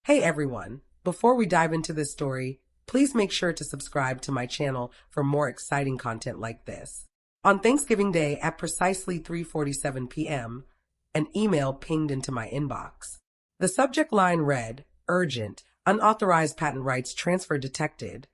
Hey everyone, before we dive into this story, please make sure to subscribe to my channel for more exciting content like this. On Thanksgiving Day at precisely 3:47 p.m., an email pinged into my inbox. The subject line read, "Urgent, unauthorized patent rights transfer detected.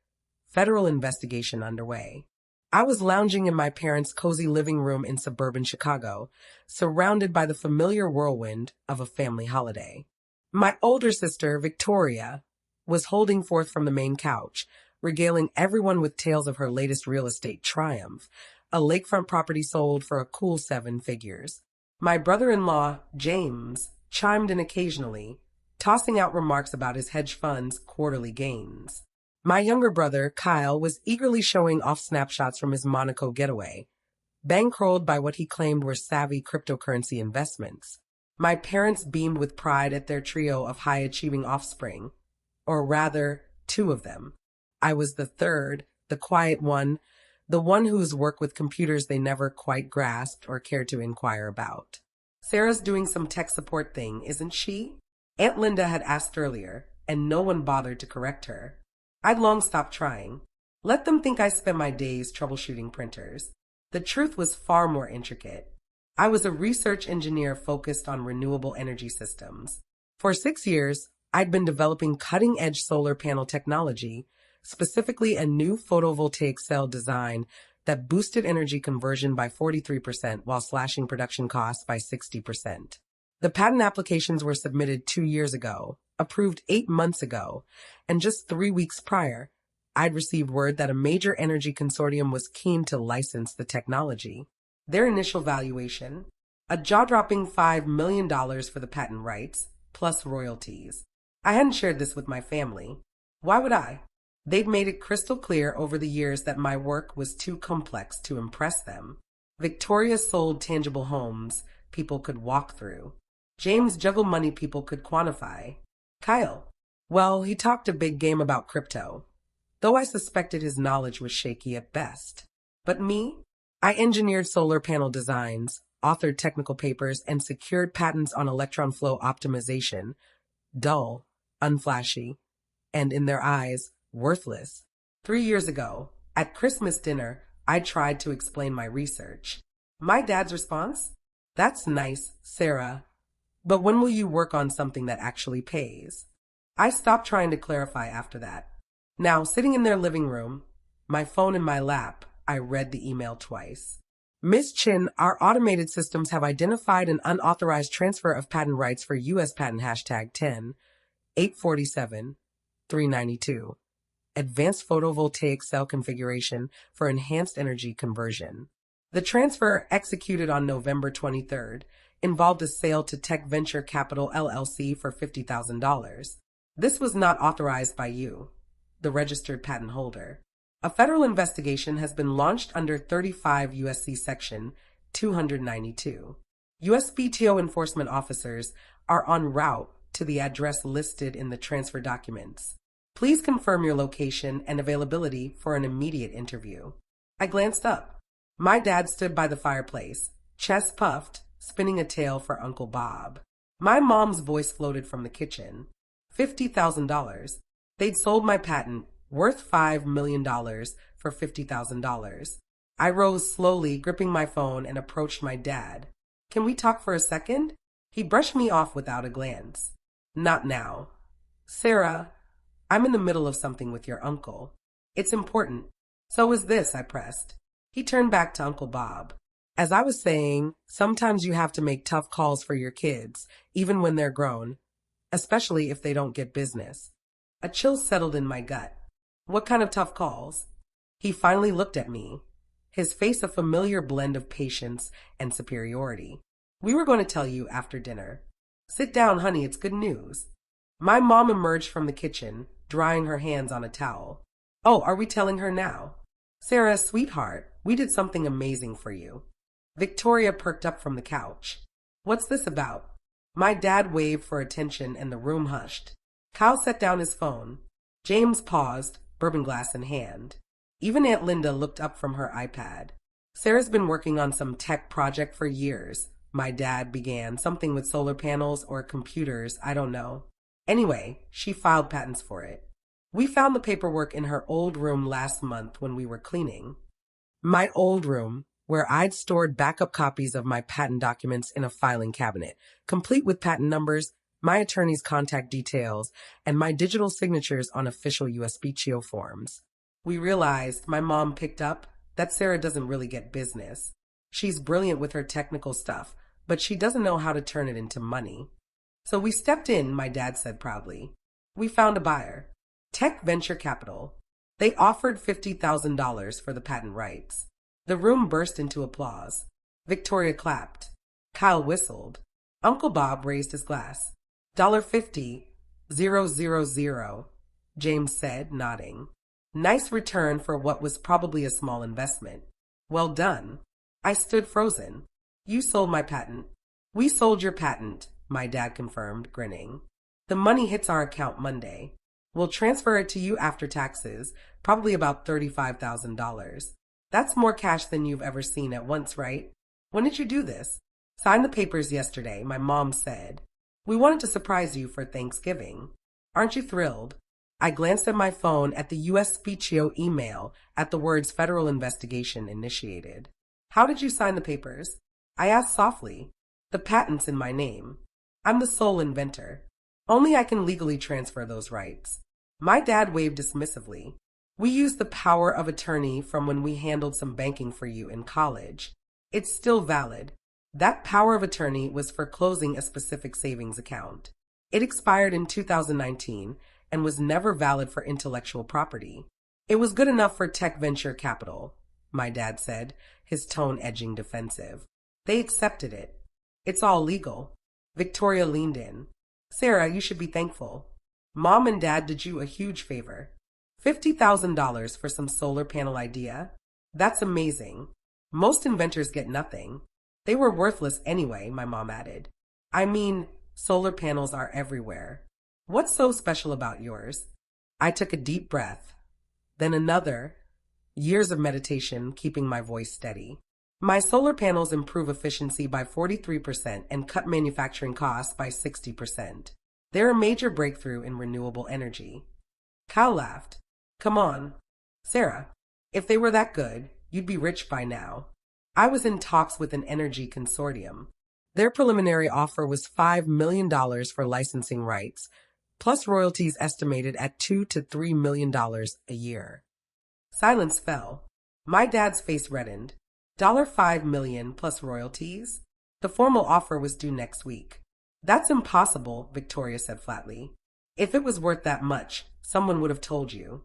Federal investigation underway." I was lounging in my parents' cozy living room in suburban Chicago, surrounded by the familiar whirlwind of a family holiday. My older sister, Victoria, was holding forth from the main couch, regaling everyone with tales of her latest real estate triumph, a lakefront property sold for a cool 7 figures. My brother-in-law, James, chimed in occasionally, tossing out remarks about his hedge fund's quarterly gains. My younger brother, Kyle, was eagerly showing off snapshots from his Monaco getaway, bankrolled by what he claimed were savvy cryptocurrency investments. My parents beamed with pride at their trio of high-achieving offspring, or rather, two of them. I was the third, the quiet one, the one whose work with computers they never quite grasped or cared to inquire about. "Sarah's doing some tech support thing, isn't she?" Aunt Linda had asked earlier, and no one bothered to correct her. I'd long stopped trying. Let them think I spent my days troubleshooting printers. The truth was far more intricate. I was a research engineer focused on renewable energy systems. For 6 years, I'd been developing cutting-edge solar panel technology, specifically a new photovoltaic cell design that boosted energy conversion by 43% while slashing production costs by 60%. The patent applications were submitted 2 years ago, approved 8 months ago, and just 3 weeks prior, I'd received word that a major energy consortium was keen to license the technology. Their initial valuation, a jaw-dropping $5 million for the patent rights, plus royalties. I hadn't shared this with my family. Why would I? They'd made it crystal clear over the years that my work was too complex to impress them. Victoria sold tangible homes people could walk through. James juggled money people could quantify. Kyle, well, he talked a big game about crypto, though I suspected his knowledge was shaky at best. But me? I engineered solar panel designs, authored technical papers, and secured patents on electron flow optimization. Dull, unflashy, and in their eyes, worthless. 3 years ago, at Christmas dinner, I tried to explain my research. My dad's response? "That's nice, Sarah. But when will you work on something that actually pays?" I stopped trying to clarify after that. Now, sitting in their living room, my phone in my lap, I read the email twice. "Ms. Chin, our automated systems have identified an unauthorized transfer of patent rights for U.S. patent hashtag 10.847.392. Advanced photovoltaic cell configuration for enhanced energy conversion. The transfer, executed on November 23rd, involved a sale to Tech Venture Capital LLC for $50,000. This was not authorized by you, the registered patent holder. A federal investigation has been launched under 35 U.S.C. Section 292. USPTO enforcement officers are en route to the address listed in the transfer documents. Please confirm your location and availability for an immediate interview." I glanced up. My dad stood by the fireplace, chest puffed, spinning a tale for Uncle Bob. My mom's voice floated from the kitchen. $50,000. They'd sold my patent, worth $5 million, for $50,000. I rose slowly, gripping my phone, and approached my dad. "Can we talk for a second?" He brushed me off without a glance. "Not now." "Sarah, I'm in the middle of something with your uncle. It's important." "So is this," I pressed. He turned back to Uncle Bob. "As I was saying, sometimes you have to make tough calls for your kids, even when they're grown, especially if they don't get business." A chill settled in my gut. "What kind of tough calls?" He finally looked at me, his face a familiar blend of patience and superiority. "We were going to tell you after dinner. Sit down, honey, it's good news." My mom emerged from the kitchen, drying her hands on a towel. "Oh, are we telling her now?" "Sarah, sweetheart, we did something amazing for you." Victoria perked up from the couch. "What's this about?" My dad waved for attention and the room hushed. Kyle set down his phone. James paused, bourbon glass in hand. Even Aunt Linda looked up from her iPad. "Sarah's been working on some tech project for years," my dad began, "something with solar panels or computers, I don't know." Anyway, she filed patents for it. We found the paperwork in her old room last month when we were cleaning. My old room, where I'd stored backup copies of my patent documents in a filing cabinet, complete with patent numbers, my attorney's contact details, and my digital signatures on official USPTO forms. We realized, my mom picked up, that Sarah doesn't really get business. She's brilliant with her technical stuff, but she doesn't know how to turn it into money. So we stepped in, my dad said proudly. We found a buyer. Tech Venture Capital. They offered $50,000 for the patent rights. The room burst into applause. Victoria clapped. Kyle whistled. Uncle Bob raised his glass. $50,000. James said, nodding. Nice return for what was probably a small investment. Well done. I stood frozen. You sold my patent. We sold your patent, my dad confirmed, grinning. The money hits our account Monday. We'll transfer it to you after taxes, probably about $35,000. That's more cash than you've ever seen at once, right? When did you do this? Signed the papers yesterday, my mom said. We wanted to surprise you for Thanksgiving. Aren't you thrilled? I glanced at my phone at the USPTO email at the words federal investigation initiated. How did you sign the papers? I asked softly. The patent's in my name. I'm the sole inventor. Only I can legally transfer those rights. My dad waved dismissively. We used the power of attorney from when we handled some banking for you in college. It's still valid. That power of attorney was for closing a specific savings account. It expired in 2019 and was never valid for intellectual property. It was good enough for Tech Venture Capital, my dad said, his tone edging defensive. They accepted it. It's all legal. Victoria leaned in. Sarah, you should be thankful. Mom and Dad did you a huge favor. $50,000 for some solar panel idea? That's amazing. Most inventors get nothing. They were worthless anyway, my mom added. I mean, solar panels are everywhere. What's so special about yours? I took a deep breath. Then another. Years of meditation keeping my voice steady. My solar panels improve efficiency by 43% and cut manufacturing costs by 60%. They're a major breakthrough in renewable energy. Kyle laughed. Come on. Sarah, if they were that good, you'd be rich by now. I was in talks with an energy consortium. Their preliminary offer was $5 million for licensing rights, plus royalties estimated at $2 to $3 million a year. Silence fell. My dad's face reddened. $5 million plus royalties? The formal offer was due next week. That's impossible, Victoria said flatly. If it was worth that much, someone would have told you.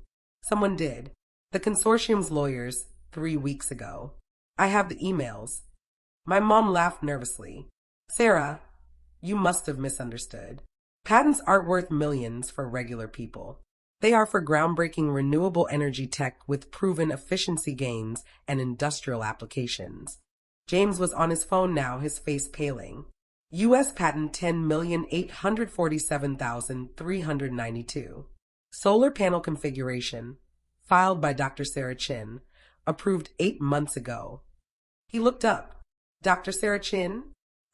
Someone did. The consortium's lawyers, 3 weeks ago. I have the emails. My mom laughed nervously. Sarah, you must have misunderstood. Patents aren't worth millions for regular people. They are for groundbreaking renewable energy tech with proven efficiency gains and industrial applications. James was on his phone now, his face paling. U.S. Patent 10,847,392. Solar panel configuration, filed by Dr. Sarah Chin, approved 8 months ago. He looked up. Dr. Sarah Chin?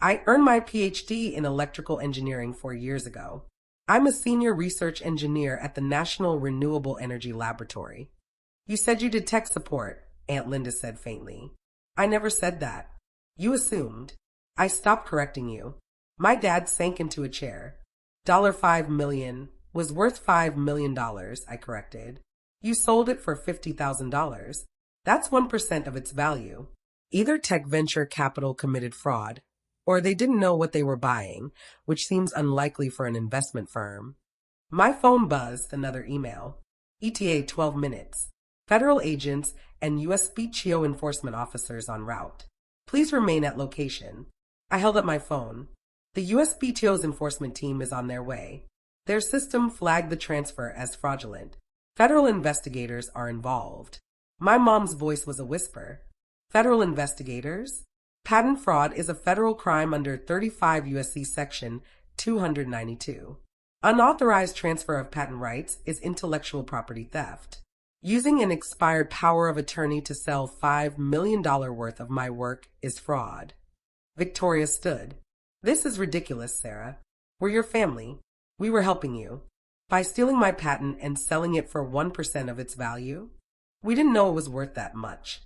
I earned my PhD in electrical engineering 4 years ago. I'm a senior research engineer at the National Renewable Energy Laboratory. You said you did tech support, Aunt Linda said faintly. I never said that. You assumed. I stopped correcting you. My dad sank into a chair. $5 million was worth $5 million, I corrected. You sold it for $50,000. That's 1% of its value. Either Tech Venture Capital committed fraud, or they didn't know what they were buying, which seems unlikely for an investment firm. My phone buzzed, another email. ETA 12 minutes. Federal agents and USPTO enforcement officers en route. Please remain at location. I held up my phone. The USPTO's enforcement team is on their way. Their system flagged the transfer as fraudulent. Federal investigators are involved. My mom's voice was a whisper. Federal investigators? Patent fraud is a federal crime under 35 U.S.C. Section 292. Unauthorized transfer of patent rights is intellectual property theft. Using an expired power of attorney to sell $5 million worth of my work is fraud. Victoria stood. This is ridiculous, Sarah. We're your family. We were helping you. By stealing my patent and selling it for 1% of its value? We didn't know it was worth that much.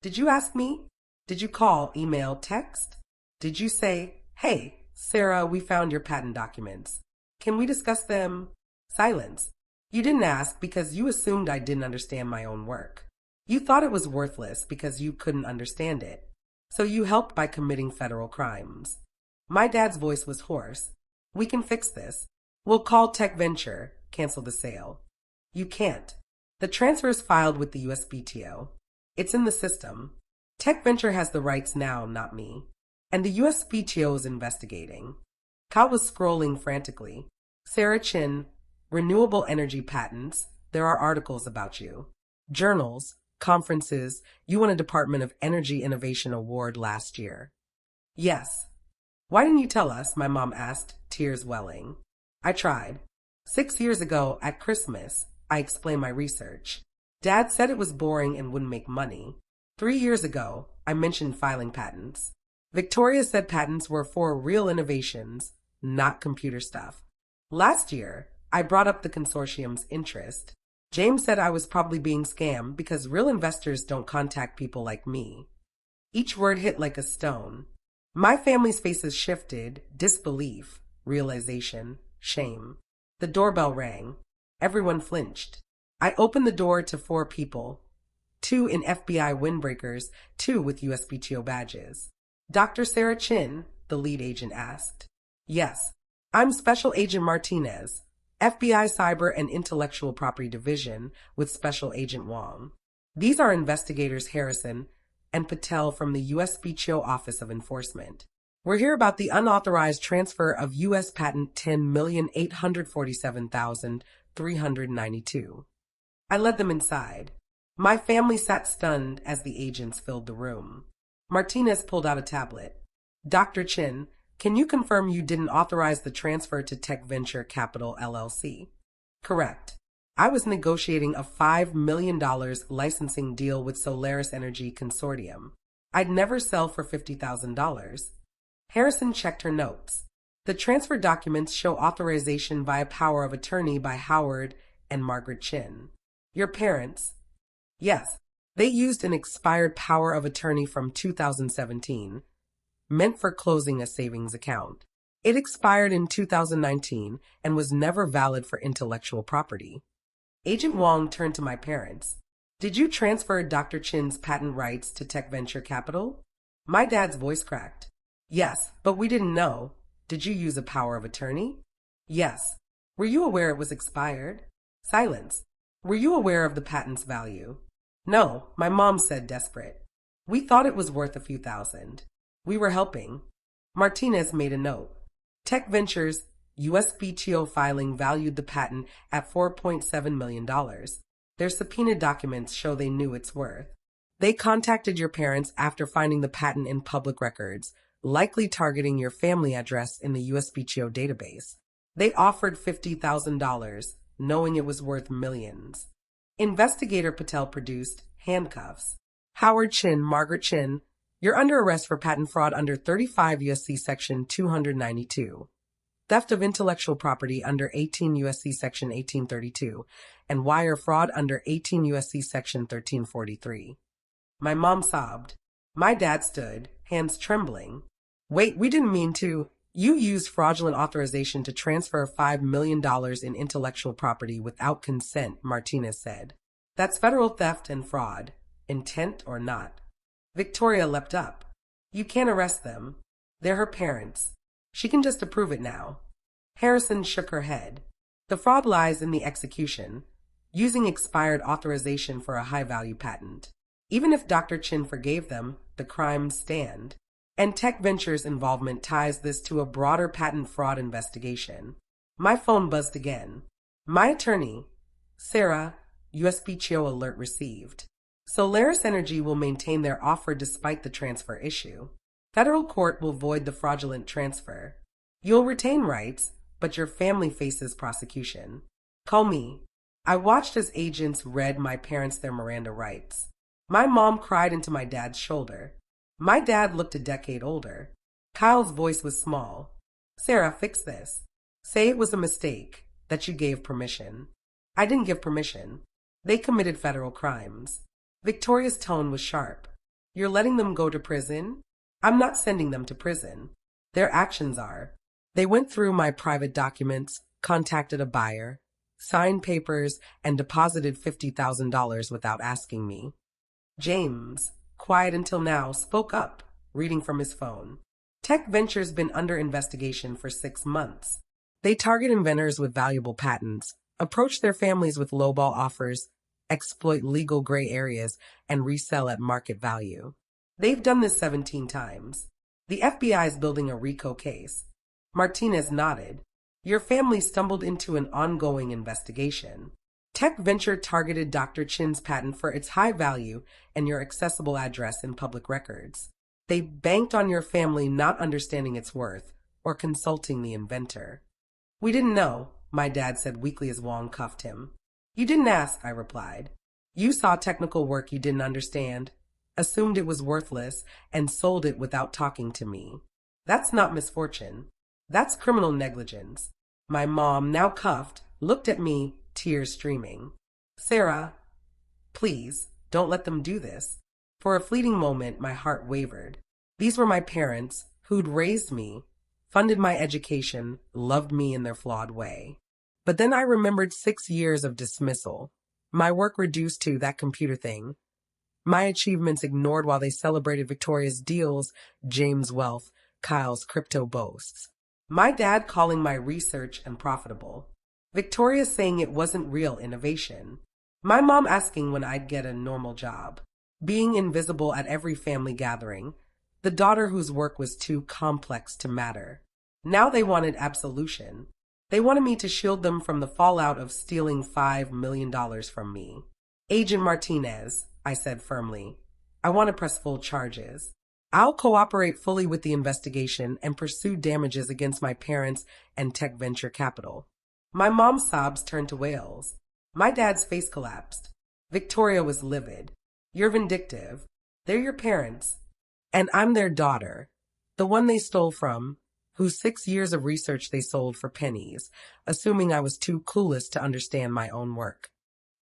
Did you ask me? Did you call, email, text? Did you say, hey, Sarah, we found your patent documents. Can we discuss them? Silence. You didn't ask because you assumed I didn't understand my own work. You thought it was worthless because you couldn't understand it. So you helped by committing federal crimes. My dad's voice was hoarse. We can fix this. We'll call Tech Venture, cancel the sale. You can't. The transfer is filed with the USPTO. It's in the system. Tech Venture has the rights now, not me. And the USPTO is investigating. Kyle was scrolling frantically. Sarah Chin, renewable energy patents. There are articles about you. Journals, conferences. You won a Department of Energy Innovation Award last year. Yes. Why didn't you tell us? My mom asked, tears welling. I tried. 6 years ago, at Christmas, I explained my research. Dad said it was boring and wouldn't make money. 3 years ago, I mentioned filing patents. Victoria said patents were for real innovations, not computer stuff. Last year, I brought up the consortium's interest. James said I was probably being scammed because real investors don't contact people like me. Each word hit like a stone. My family's faces shifted, disbelief, realization, shame. The doorbell rang. Everyone flinched. I opened the door to 4 people. 2 in FBI windbreakers, 2 with USPTO badges. Dr. Sarah Chin, the lead agent asked. Yes, I'm Special Agent Martinez, FBI Cyber and Intellectual Property Division with Special Agent Wong. These are investigators Harrison and Patel from the USPTO Office of Enforcement. We're here about the unauthorized transfer of U.S. Patent 10,847,392. I led them inside. My family sat stunned as the agents filled the room. Martinez pulled out a tablet. Dr. Chin, can you confirm you didn't authorize the transfer to Tech Venture Capital LLC? Correct. I was negotiating a $5 million licensing deal with Solaris Energy Consortium. I'd never sell for $50,000. Harrison checked her notes. The transfer documents show authorization via power of attorney by Howard and Margaret Chin. Your parents? Yes, they used an expired power of attorney from 2017, meant for closing a savings account. It expired in 2019 and was never valid for intellectual property. Agent Wong turned to my parents. Did you transfer Dr. Chin's patent rights to Tech Venture Capital? My dad's voice cracked. Yes, but we didn't know. Did you use a power of attorney? Yes. Were you aware it was expired? Silence. Were you aware of the patent's value? No, my mom said, desperate. We thought it was worth a few thousand. We were helping. Martinez made a note. Tech Ventures USPTO filing valued the patent at $4.7 million. Their subpoenaed documents show they knew its worth. They contacted your parents after finding the patent in public records, likely targeting your family address in the USPTO database. They offered $50,000, knowing it was worth millions. Investigator Patel produced handcuffs. Howard Chin, Margaret Chin, you're under arrest for patent fraud under 35 U.S.C. Section 292, theft of intellectual property under 18 U.S.C. Section 1832, and wire fraud under 18 U.S.C. Section 1343. My mom sobbed. My dad stood, hands trembling. Wait, we didn't mean to. You used fraudulent authorization to transfer $5 million in intellectual property without consent, Martinez said. That's federal theft and fraud, intent or not. Victoria leapt up. You can't arrest them. They're her parents. She can just approve it now. Harrison shook her head. The fraud lies in the execution, using expired authorization for a high-value patent. Even if Dr. Chin forgave them, the crimes stand. And Tech Ventures' involvement ties this to a broader patent fraud investigation. My phone buzzed again. My attorney, Sarah, USPTO alert received. Solaris Energy will maintain their offer despite the transfer issue. Federal court will void the fraudulent transfer. You'll retain rights, but your family faces prosecution. Call me. I watched as agents read my parents their Miranda rights. My mom cried into my dad's shoulder. My dad looked a decade older. Kyle's voice was small. Sarah, fix this. Say it was a mistake, that you gave permission. I didn't give permission. They committed federal crimes. Victoria's tone was sharp. You're letting them go to prison? I'm not sending them to prison. Their actions are. They went through my private documents, contacted a buyer, signed papers, and deposited $50,000 without asking me. James, quiet until now, spoke up, reading from his phone. Tech Venture's been under investigation for 6 months. They target inventors with valuable patents, approach their families with lowball offers, exploit legal gray areas, and resell at market value. They've done this 17 times. The FBI is building a RICO case. Martinez nodded. Your family stumbled into an ongoing investigation. Tech Venture targeted Dr. Chin's patent for its high value and your accessible address in public records. They banked on your family not understanding its worth or consulting the inventor. We didn't know, my dad said weakly as Wong cuffed him. You didn't ask, I replied. You saw technical work you didn't understand, assumed it was worthless, and sold it without talking to me. That's not misfortune. That's criminal negligence. My mom, now cuffed, looked at me, tears streaming. Sarah, please, don't let them do this. For a fleeting moment, my heart wavered. These were my parents, who'd raised me, funded my education, loved me in their flawed way. But then I remembered 6 years of dismissal. My work reduced to that computer thing. My achievements ignored while they celebrated Victoria's deals, James' wealth, Kyle's crypto boasts. My dad calling my research unprofitable. Victoria saying it wasn't real innovation. My mom asking when I'd get a normal job. Being invisible at every family gathering. The daughter whose work was too complex to matter. Now they wanted absolution. They wanted me to shield them from the fallout of stealing $5 million from me. Agent Martinez, I said firmly, I want to press full charges. I'll cooperate fully with the investigation and pursue damages against my parents and Tech Venture Capital. My mom's sobs turned to wails. My dad's face collapsed. Victoria was livid. You're vindictive. They're your parents. And I'm their daughter, the one they stole from, whose 6 years of research they sold for pennies, assuming I was too clueless to understand my own work.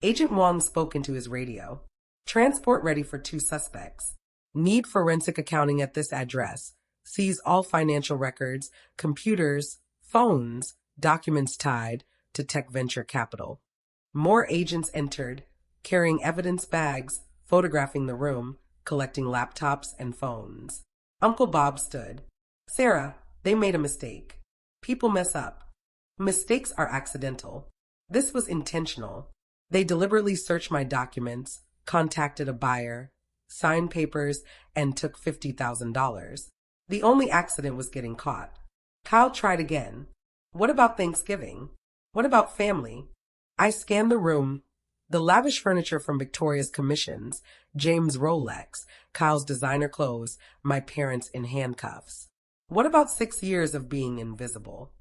Agent Wong spoke into his radio. Transport ready for 2 suspects. Need forensic accounting at this address. Seize all financial records, computers, phones, documents tied to Tech Venture Capital. More agents entered, carrying evidence bags, photographing the room, collecting laptops and phones. Uncle Bob stood. Sarah, they made a mistake. People mess up. Mistakes are accidental. This was intentional. They deliberately searched my documents, contacted a buyer, signed papers, and took $50,000. The only accident was getting caught. Kyle tried again. What about Thanksgiving? What about family? I scanned the room. The lavish furniture from Victoria's commissions, James' Rolex, Kyle's designer clothes, my parents in handcuffs. What about 6 years of being invisible?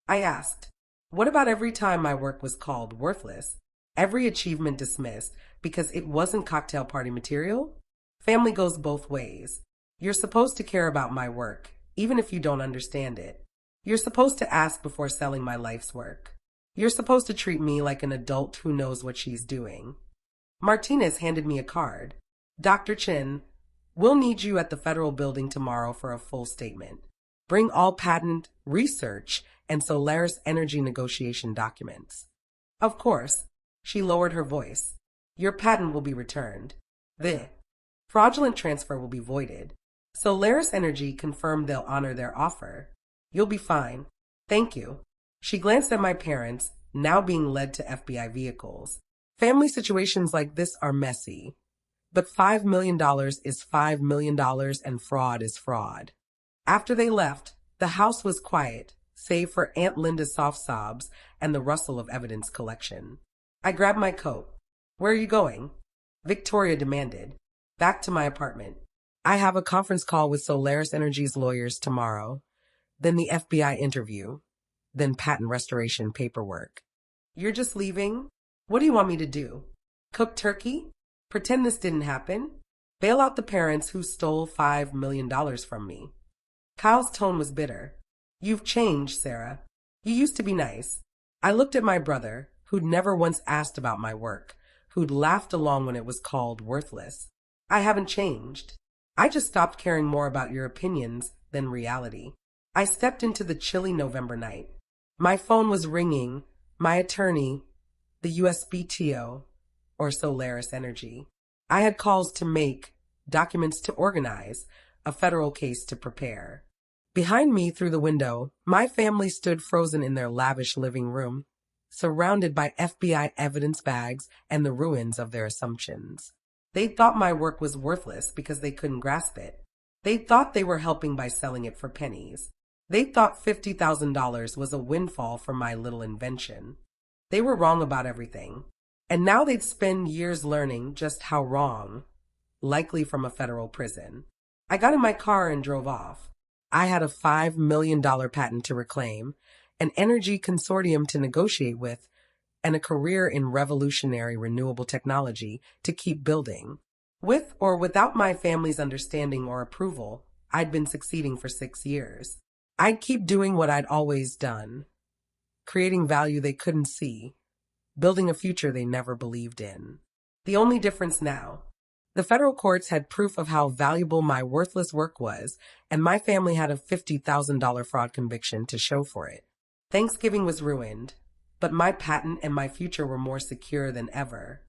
I asked. What about every time my work was called worthless? Every achievement dismissed because it wasn't cocktail party material? Family goes both ways. You're supposed to care about my work, even if you don't understand it. You're supposed to ask before selling my life's work. You're supposed to treat me like an adult who knows what she's doing. Martinez handed me a card. Dr. Chin, we'll need you at the federal building tomorrow for a full statement. Bring all patent, research, and Solaris energy negotiation documents. Of course, she lowered her voice. Your patent will be returned. The fraudulent transfer will be voided. Solaris Energy confirmed they'll honor their offer. You'll be fine. Thank you. She glanced at my parents, now being led to FBI vehicles. Family situations like this are messy. But $5 million is $5 million and fraud is fraud. After they left, the house was quiet, save for Aunt Linda's soft sobs and the rustle of evidence collection. I grabbed my coat. Where are you going? Victoria demanded. Back to my apartment. I have a conference call with Solaris Energy's lawyers tomorrow. Then the FBI interview. Then patent restoration paperwork. You're just leaving? What do you want me to do? Cook turkey? Pretend this didn't happen? Bail out the parents who stole $5 million from me. Kyle's tone was bitter. You've changed, Sarah. You used to be nice. I looked at my brother, who'd never once asked about my work, who'd laughed along when it was called worthless. I haven't changed. I just stopped caring more about your opinions than reality. I stepped into the chilly November night. My phone was ringing. My attorney, the USBTO, or Solaris Energy. I had calls to make, documents to organize, a federal case to prepare. Behind me, through the window, my family stood frozen in their lavish living room, surrounded by FBI evidence bags and the ruins of their assumptions. They thought my work was worthless because they couldn't grasp it. They thought they were helping by selling it for pennies. They thought $50,000 was a windfall for my little invention. They were wrong about everything. And now they'd spend years learning just how wrong, likely from a federal prison. I got in my car and drove off. I had a $5 million patent to reclaim, an energy consortium to negotiate with, and a career in revolutionary renewable technology to keep building. With or without my family's understanding or approval, I'd been succeeding for 6 years. I'd keep doing what I'd always done, creating value they couldn't see, building a future they never believed in. The only difference now, the federal courts had proof of how valuable my worthless work was, and my family had a $50,000 fraud conviction to show for it. Thanksgiving was ruined, but my patent and my future were more secure than ever.